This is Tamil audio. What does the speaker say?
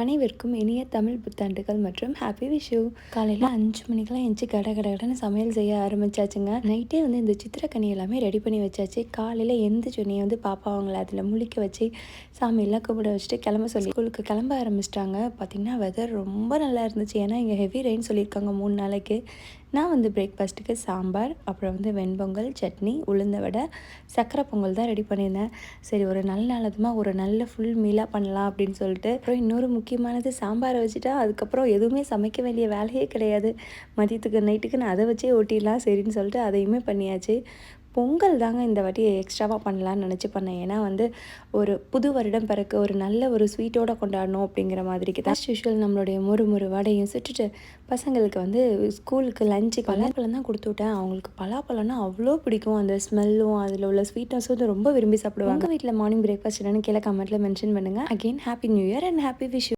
அனைவருக்கும் இனிய தமிழ் புத்தாண்டுகள் மற்றும் ஹாப்பி விஷு. காலையில் 5 மணிக்கெல்லாம் எந்திச்சு கடன்னு சமையல் செய்ய ஆரம்பிச்சாச்சுங்க. நைட்டே வந்து இந்த சித்திரக்கனி எல்லாமே ரெடி பண்ணி வச்சாச்சு. காலையில் எந்திரிச்சோடனே வந்து பாப்பா அவங்கள அதில் முழிக்க வச்சு சாமியெல்லாம் கும்பிட வச்சுட்டு கிளம்ப சொல்லி ஸ்கூலுக்கு கிளம்ப ஆரம்பிச்சிட்டாங்க. பார்த்திங்கன்னா வெதர் ரொம்ப நல்லா இருந்துச்சு. ஏன்னா இங்கே ஹெவி ரெயின் சொல்லியிருக்காங்க 3 நாளைக்கு. நான் வந்து பிரேக்ஃபாஸ்ட்டுக்கு சாம்பார், அப்புறம் வந்து வெண்பொங்கல், சட்னி, உளுந்த வடை, சக்கரை பொங்கல் தான் ரெடி பண்ணியிருந்தேன். சரி, ஒரு நல்ல நாள் அதுமாக ஒரு நல்ல ஃபுல் மீலாக பண்ணலாம் அப்படின்னு சொல்லிட்டு. அப்புறம் இன்னொரு முக்கியமானது, சாம்பாரை வச்சுட்டா அதுக்கப்புறம் எதுவுமே சமைக்க வேண்டிய வேலையே கிடையாது. மதியத்துக்கு நைட்டுக்கு நான் அதை வச்சே ஓட்டிடலாம் சரின்னு சொல்லிட்டு அதையுமே பண்ணியாச்சு. பொங்கல் தாங்க இந்த வாட்டி எக்ஸ்ட்ராவாக பண்ணலான்னு நினச்சி பண்ணேன். ஏன்னா வந்து ஒரு புது வருடம் பிறகு ஒரு நல்ல ஒரு ஸ்வீட்டோடு கொண்டாடணும் அப்படிங்கிற மாதிரிக்கு தான் யூஷுவல் நம்மளுடைய ஒரு வடையும் சுட்டுட்டு பசங்களுக்கு வந்து ஸ்கூலுக்கு லஞ்சு பலாப்பழம் தான் கொடுத்து விட்டேன். அவங்களுக்கு பலாப்பழம்னா அவ்வளோ பிடிக்கும். அந்த ஸ்மெல்லும் அதில் உள்ள ஸ்வீட்னஸும் வந்து ரொம்ப விரும்பி சாப்பிடுவாங்க. உங்கள் வீட்டில் மார்னிங் பிரேக்ஃபாஸ்ட் என்னன்னு கீழே கமெண்ட்டில் மென்ஷன் பண்ணுங்கள். Again happy new year and happy wish.